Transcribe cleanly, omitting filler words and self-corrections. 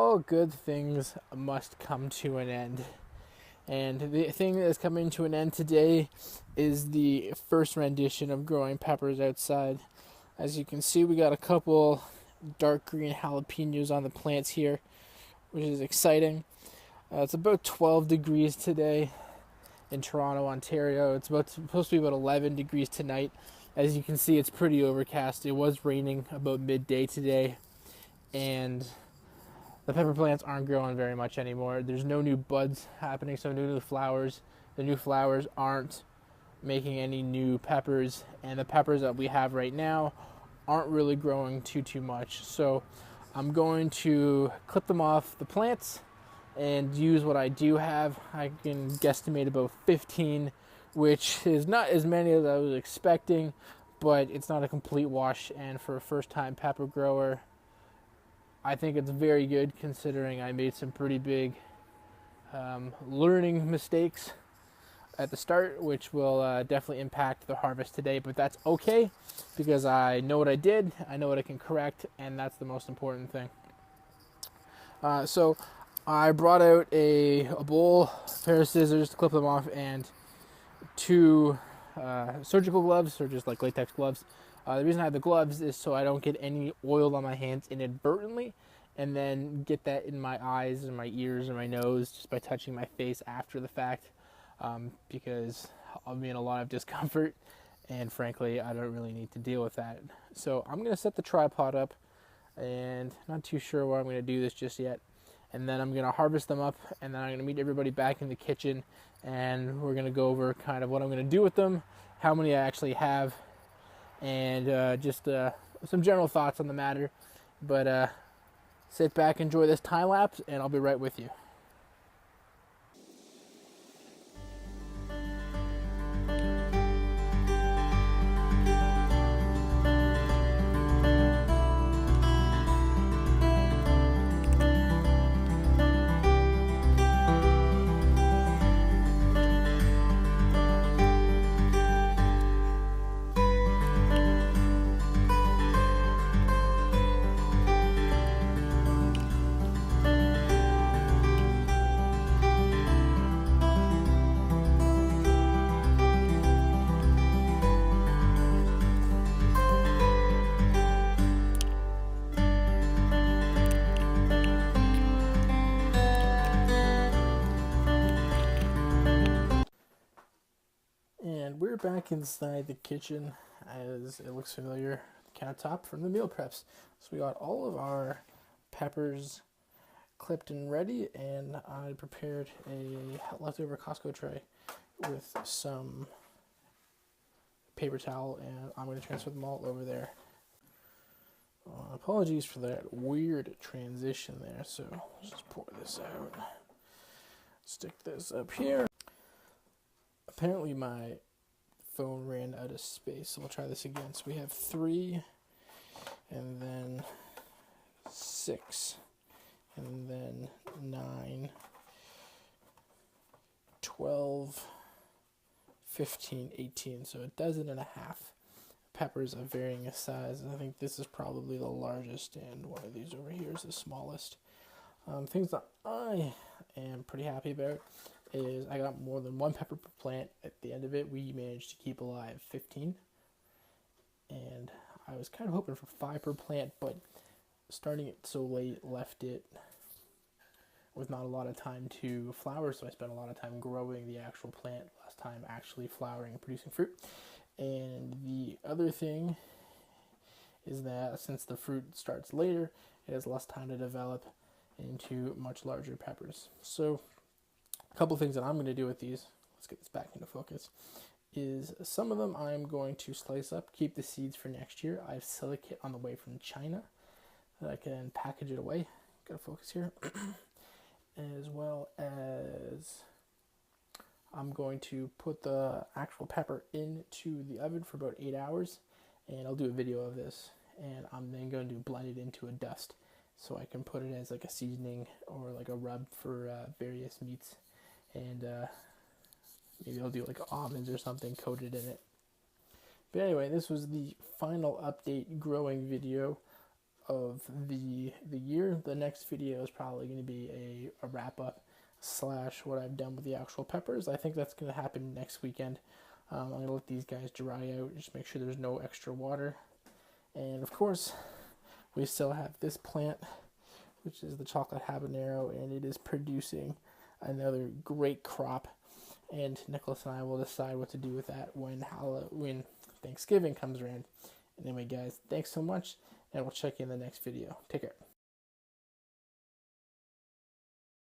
all good things must come to an end. And the thing that is coming to an end today is the first rendition of growing peppers outside. As you can see, we got a couple dark green jalapenos on the plants here, which is exciting. It's about 12 degrees today in Toronto, Ontario. It's supposed to be about 11 degrees tonight. As you can see, it's pretty overcast. It was raining about midday today, and the pepper plants aren't growing very much anymore. There's no new buds happening, so no new flowers. The new flowers aren't making any new peppers, and the peppers that we have right now aren't really growing too much. So I'm going to clip them off the plants and use what I do have. I can guesstimate about 15, which is not as many as I was expecting, but it's not a complete wash, and for a first-time pepper grower, I think it's very good considering I made some pretty big learning mistakes at the start, which will definitely impact the harvest today, but that's okay because I know what I did, I know what I can correct, and that's the most important thing. So I brought out a bowl, a pair of scissors to clip them off, and two surgical gloves, or just like latex gloves. The reason I have the gloves is so I don't get any oil on my hands inadvertently and then get that in my eyes and my ears and my nose just by touching my face after the fact, because I'll be in a lot of discomfort, and frankly I don't really need to deal with that. So I'm going to set the tripod up, and not too sure where I'm going to do this just yet, and then I'm going to harvest them up, and then I'm going to meet everybody back in the kitchen, and we're going to go over kind of what I'm going to do with them, how many I actually have, and just some general thoughts on the matter. But sit back, enjoy this time lapse, and I'll be right with you. And we're back inside the kitchen, as it looks familiar, the countertop from the meal preps. So we got all of our peppers clipped and ready, and I prepared a leftover Costco tray with some paper towel, and I'm going to transfer them all over there. Apologies for that weird transition there, so let's just pour this out. Stick this up here. Apparently my phone ran out of space, so we'll try this again. So we have 3, and then 6, and then 9, 12, 15, 18. So a dozen and a half peppers of varying size. I think this is probably the largest, and one of these over here is the smallest. Things that I am pretty happy about is I got more than 1 pepper per plant. At the end of it, we managed to keep alive 15, and I was kind of hoping for 5 per plant, but starting it so late left it with not a lot of time to flower, so I spent a lot of time growing the actual plant, less time actually flowering and producing fruit. And the other thing is that since the fruit starts later, it has less time to develop into much larger peppers. So a couple things that I'm going to do with these, let's get this back into focus, is some of them I'm going to slice up, keep the seeds for next year. I have silicate on the way from China that I can package it away. Gotta focus here. As well as I'm going to put the actual pepper into the oven for about 8 hours, and I'll do a video of this, and I'm then going to blend it into a dust so I can put it as like a seasoning or like a rub for various meats, and maybe I'll do like almonds or something coated in it. But anyway, this was the final update growing video of the year. The next video is probably going to be a wrap up / what I've done with the actual peppers. I think that's going to happen next weekend. I'm going to let these guys dry out, just make sure there's no extra water. And of course, we still have this plant, which is the chocolate habanero, and it is producing another great crop. And Nicholas and I will decide what to do with that when Thanksgiving comes around. Anyway, guys, thanks so much, and we'll check you in the next video. Take care.